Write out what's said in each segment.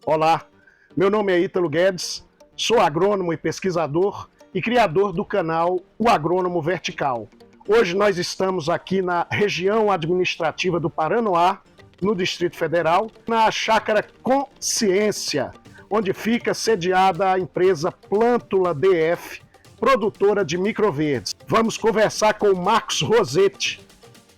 Olá, meu nome é Ítalo Guedes, sou agrônomo e pesquisador e criador do canal O Agrônomo Vertical. Hoje nós estamos aqui na região administrativa do Paranoá, no Distrito Federal, na Chácara Consciência, onde fica sediada a empresa Plântula DF, produtora de microverdes. Vamos conversar com o Marcos Rossetti,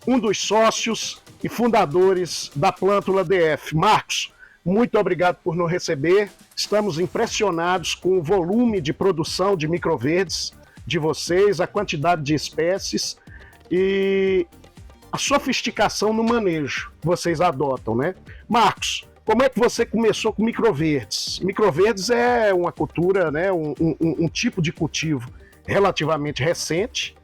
um dos sócios e fundadores da Plântula DF. Marcos, muito obrigado por nos receber. Estamos impressionados com o volume de produção de microverdes de vocês, a quantidade de espécies e a sofisticação no manejo que vocês adotam, né? Marcos, como é que você começou com microverdes? Microverdes é uma cultura, né? Um tipo de cultivo relativamente recente.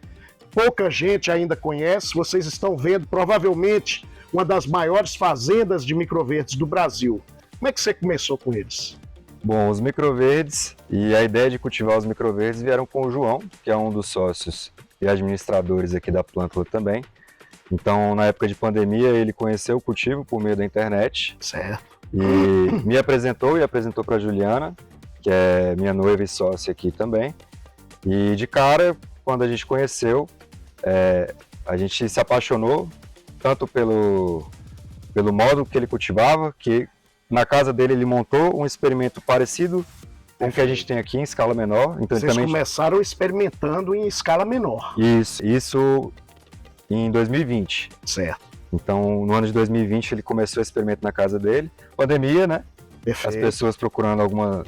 Pouca gente ainda conhece. Vocês estão vendo provavelmente uma das maiores fazendas de microverdes do Brasil. Como é que você começou com eles? Bom, os microverdes e a ideia de cultivar os microverdes vieram com o João, que é um dos sócios e administradores aqui da Plântula também. Então, na época de pandemia, ele conheceu o cultivo por meio da internet. Certo. E me apresentou e apresentou para a Juliana, que é minha noiva e sócia aqui também. E de cara, quando a gente conheceu, a gente se apaixonou tanto pelo modo que ele cultivava, que na casa dele ele montou um experimento parecido com o que a gente tem aqui em escala menor. Então, vocês começaram experimentando em escala menor. Isso em 2020. Certo. Então, no ano de 2020, ele começou o experimento na casa dele. Pandemia, né? Perfeito. As pessoas procurando alguma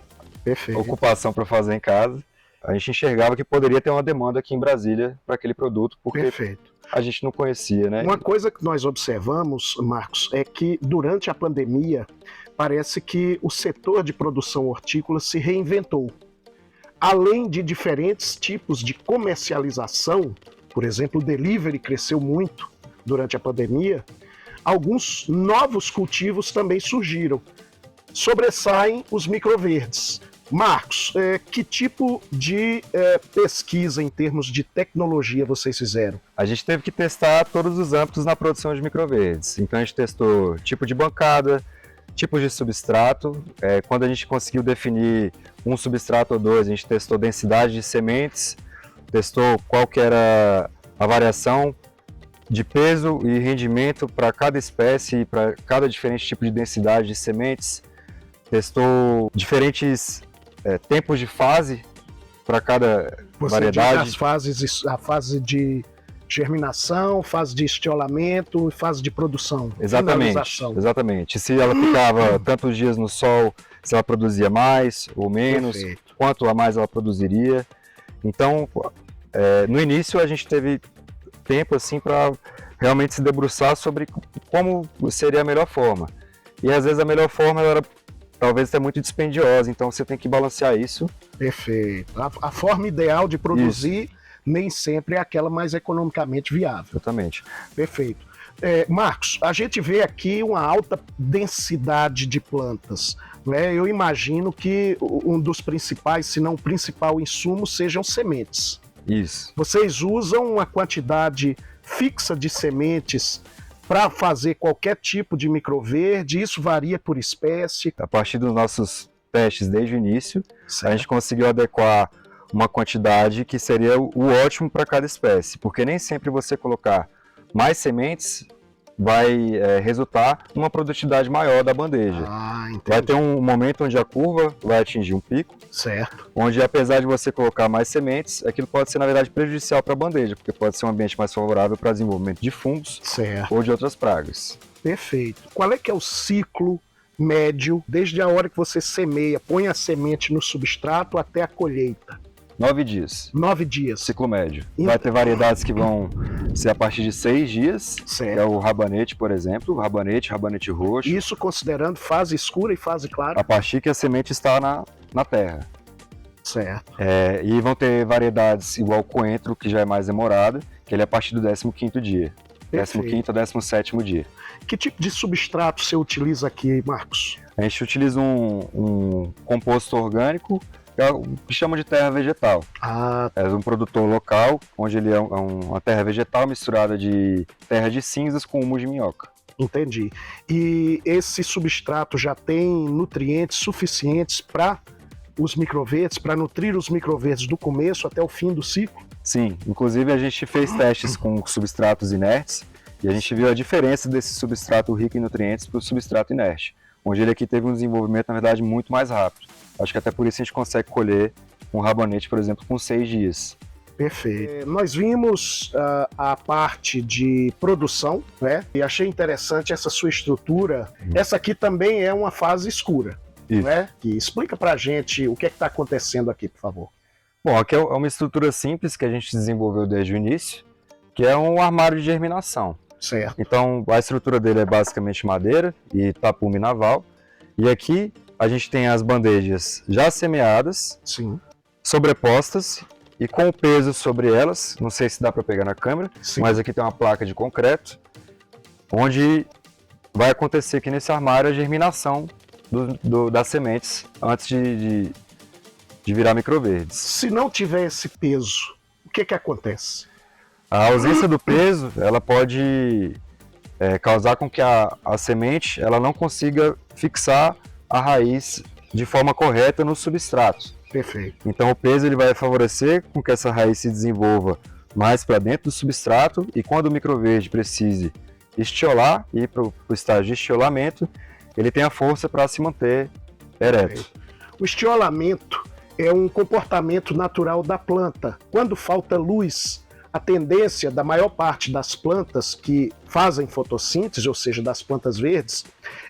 ocupação para fazer em casa. A gente enxergava que poderia ter uma demanda aqui em Brasília para aquele produto, porque a gente não conhecia, né? Uma coisa que nós observamos, Marcos, é que durante a pandemia, parece que o setor de produção hortícola se reinventou. Além de diferentes tipos de comercialização, por exemplo, o delivery cresceu muito durante a pandemia, alguns novos cultivos também surgiram. Sobressaem os microverdes. Marcos, que tipo de pesquisa em termos de tecnologia vocês fizeram? A gente teve que testar todos os âmbitos na produção de microverdes. Então a gente testou tipo de bancada, tipos de substrato. Quando a gente conseguiu definir um substrato ou dois, a gente testou densidade de sementes, testou qual que era a variação de peso e rendimento para cada espécie, para cada diferente tipo de densidade de sementes. Testou diferentes tempos de fase para cada variedade. As fases, a fase de germinação, fase de estiolamento e fase de produção. Exatamente. Se ela ficava tantos dias no sol, se ela produzia mais ou menos, quanto a mais ela produziria. Então, no início a gente teve tempo assim para realmente se debruçar sobre como seria a melhor forma. E às vezes a melhor forma era talvez é muito dispendiosa, então você tem que balancear isso. Perfeito. A forma ideal de produzir nem sempre é aquela mais economicamente viável. Exatamente. Perfeito. Marcos, a gente vê aqui uma alta densidade de plantas, né? Eu imagino que um dos principais, se não o principal insumo, sejam sementes. Isso. Vocês usam uma quantidade fixa de sementes para fazer qualquer tipo de microverde? Isso varia por espécie? A partir dos nossos testes desde o início, certo, a gente conseguiu adequar uma quantidade que seria o ótimo para cada espécie, porque nem sempre você colocar mais sementes vai resultar numa produtividade maior da bandeja. Vai ter um momento onde a curva vai atingir um pico, certo, onde apesar de você colocar mais sementes, aquilo pode ser na verdade prejudicial para a bandeja, porque pode ser um ambiente mais favorável para desenvolvimento de fungos, certo, ou de outras pragas. Perfeito. Qual é que é o ciclo médio, desde a hora que você semeia, põe a semente no substrato até a colheita? 9 dias. 9 dias. Ciclo médio. Vai ter variedades que vão ser a partir de 6 dias, certo, que é o rabanete, por exemplo, rabanete roxo. Isso considerando fase escura e fase clara? A partir que a semente está na terra. Certo. E vão ter variedades igual o coentro, que já é mais demorada, que ele é a partir do 15º dia. Perfeito. 15º ou 17º dia. Que tipo de substrato você utiliza aqui, Marcos? A gente utiliza um composto orgânico, é o que chama de terra vegetal. É um produtor local, onde ele é uma terra vegetal misturada de terra de cinzas com humo de minhoca. Entendi. E esse substrato já tem nutrientes suficientes para os microverdes, para nutrir os microverdes do começo até o fim do ciclo? Sim, inclusive a gente fez testes com substratos inertes e a gente viu a diferença desse substrato rico em nutrientes para o substrato inerte, onde ele aqui teve um desenvolvimento, na verdade, muito mais rápido. Acho que até por isso a gente consegue colher um rabanete, por exemplo, com 6 dias. Perfeito. Nós vimos a parte de produção, né? E achei interessante essa sua estrutura. Essa aqui também é uma fase escura, né? Que explica pra gente o que é que está acontecendo aqui, por favor. Bom, aqui é uma estrutura simples que a gente desenvolveu desde o início, que é um armário de germinação. Certo. Então, a estrutura dele é basicamente madeira e tapume naval. E aqui a gente tem as bandejas já semeadas, Sim. sobrepostas e com o peso sobre elas. Não sei se dá para pegar na câmera, Sim. mas aqui tem uma placa de concreto, onde vai acontecer aqui nesse armário a germinação das sementes antes de virar microverdes. Se não tiver esse peso, o que acontece? A ausência do peso, ela pode causar com que a semente ela não consiga fixar a raiz de forma correta no substrato. Perfeito. Então o peso ele vai favorecer com que essa raiz se desenvolva mais para dentro do substrato e quando o microverde precise estiolar e ir para o estágio de estiolamento, ele tem a força para se manter ereto. Perfeito. O estiolamento é um comportamento natural da planta. Quando falta luz, a tendência da maior parte das plantas que fazem fotossíntese, ou seja, das plantas verdes,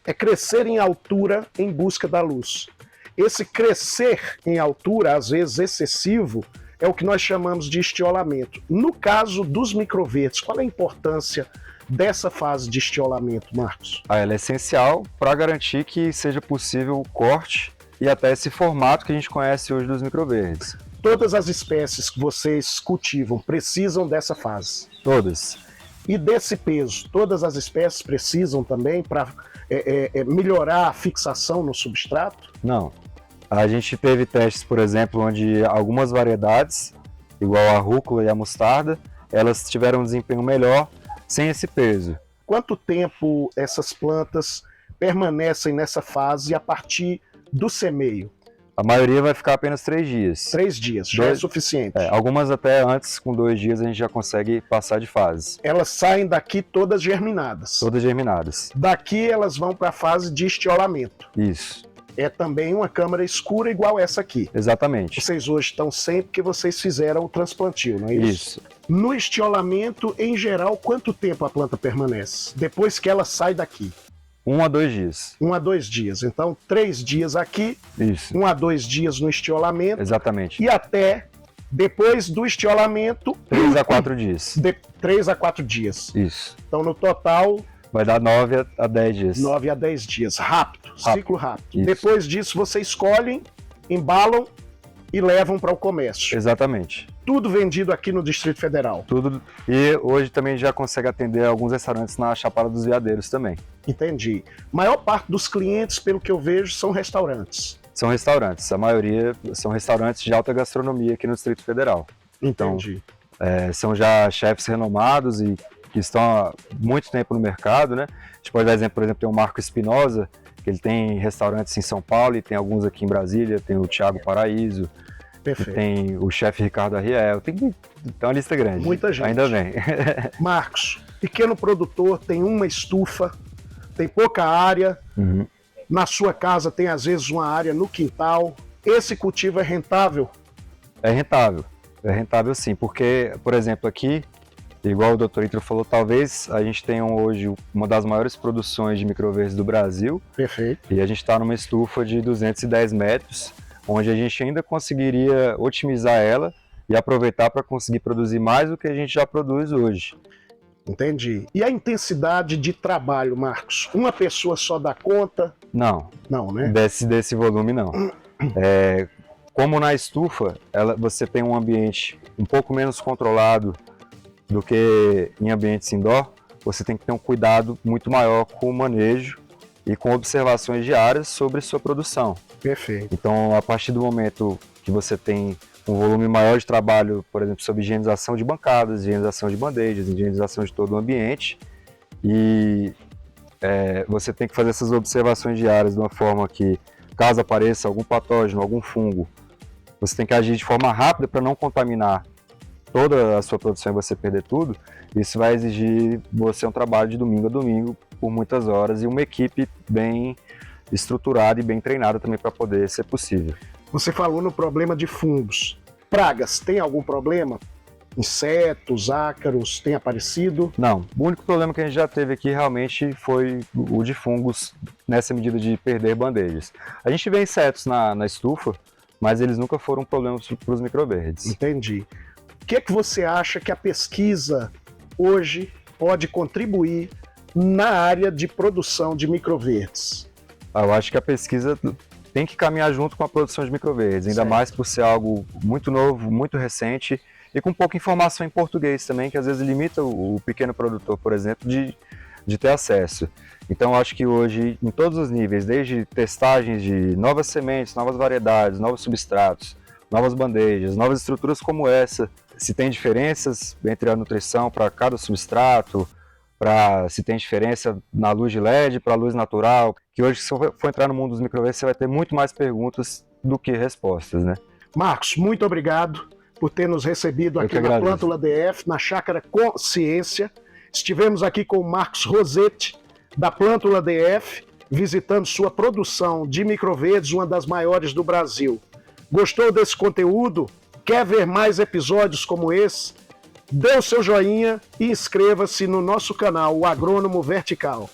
é crescer em altura em busca da luz. Esse crescer em altura, às vezes excessivo, é o que nós chamamos de estiolamento. No caso dos microverdes, qual é a importância dessa fase de estiolamento, Marcos? Ela é essencial para garantir que seja possível o corte e até esse formato que a gente conhece hoje dos microverdes. Todas as espécies que vocês cultivam precisam dessa fase? Todas. E desse peso, todas as espécies precisam também para melhorar a fixação no substrato? Não. A gente teve testes, por exemplo, onde algumas variedades, igual a rúcula e a mostarda, elas tiveram um desempenho melhor sem esse peso. Quanto tempo essas plantas permanecem nessa fase a partir do semeio? A maioria vai ficar apenas 3 dias. 3 dias, já é suficiente. Algumas até antes, com 2 dias, a gente já consegue passar de fase. Elas saem daqui todas germinadas. Todas germinadas. Daqui elas vão para a fase de estiolamento. Isso. É também uma câmara escura igual essa aqui. Exatamente. Vocês hoje estão sem porque vocês fizeram o transplantio, não é isso? Isso. No estiolamento, em geral, quanto tempo a planta permanece? Depois que ela sai daqui? 1 a 2 dias. 1 a 2 dias. Então, 3 dias aqui, Isso. 1 a 2 dias no estiolamento. Exatamente. E até depois do estiolamento... 3 a 4 dias. 3 a 4 dias. Isso. Então, no total... Vai dar 9 a 10 dias. 9 a 10 dias. Rápido. Ciclo rápido. Isso. Depois disso, vocês escolhem, embalam e levam para o comércio. Exatamente. Tudo vendido aqui no Distrito Federal. Tudo. E hoje também já consegue atender alguns restaurantes na Chapada dos Veadeiros também. Entendi. Maior parte dos clientes, pelo que eu vejo, são restaurantes. São restaurantes. A maioria são restaurantes de alta gastronomia aqui no Distrito Federal. Entendi. Então, são já chefes renomados e que estão há muito tempo no mercado, né? A gente pode dar exemplo, por exemplo, tem o Marco Espinosa, que ele tem restaurantes em São Paulo e tem alguns aqui em Brasília, tem o Thiago Paraíso, tem o chefe Ricardo Arriel, tem uma lista grande. Muita gente. Ainda bem. Marcos, pequeno produtor, tem uma estufa, tem pouca área, na sua casa tem às vezes uma área no quintal. Esse cultivo é rentável? É rentável sim, porque, por exemplo, aqui, igual o Dr. Ítalo falou, talvez a gente tenha hoje uma das maiores produções de microverdes do Brasil. Perfeito. E a gente está numa estufa de 210 metros, onde a gente ainda conseguiria otimizar ela e aproveitar para conseguir produzir mais do que a gente já produz hoje. Entendi. E a intensidade de trabalho, Marcos? Uma pessoa só dá conta? Não. Não, né? Desse volume, não. Como na estufa, você tem um ambiente um pouco menos controlado do que em ambientes indoor, você tem que ter um cuidado muito maior com o manejo e com observações diárias sobre sua produção. Perfeito. Então, a partir do momento que você tem um volume maior de trabalho, por exemplo, sobre higienização de bancadas, higienização de bandejas, higienização de todo o ambiente, e você tem que fazer essas observações diárias de uma forma que, caso apareça algum patógeno, algum fungo, você tem que agir de forma rápida para não contaminar toda a sua produção e você perder tudo. Isso vai exigir você um trabalho de domingo a domingo por muitas horas e uma equipe bem estruturada e bem treinada também para poder ser possível. Você falou no problema de fungos. Pragas, tem algum problema? Insetos, ácaros, tem aparecido? Não, o único problema que a gente já teve aqui realmente foi o de fungos, nessa medida de perder bandejas. A gente vê insetos na estufa, mas eles nunca foram um problema para os microverdes. Entendi. O que você acha que a pesquisa hoje pode contribuir na área de produção de microverdes? Eu acho que a pesquisa tem que caminhar junto com a produção de microverdes, ainda certo. mais por ser algo muito novo, muito recente e com pouca informação em português também, que às vezes limita o pequeno produtor, por exemplo, de ter acesso. Então eu acho que hoje, em todos os níveis, desde testagens de novas sementes, novas variedades, novos substratos, novas bandejas, novas estruturas como essa, se tem diferenças entre a nutrição para cada substrato, se tem diferença na luz de LED para a luz natural, que hoje, se for entrar no mundo dos microverdes, você vai ter muito mais perguntas do que respostas, né? Marcos, muito obrigado por ter nos recebido aqui na Plântula DF, na Chácara Consciência. Estivemos aqui com o Marcos Rossetti, da Plântula DF, visitando sua produção de microverdes, uma das maiores do Brasil. Gostou desse conteúdo? Quer ver mais episódios como esse? Dê o seu joinha e inscreva-se no nosso canal, o Agrônomo Vertical.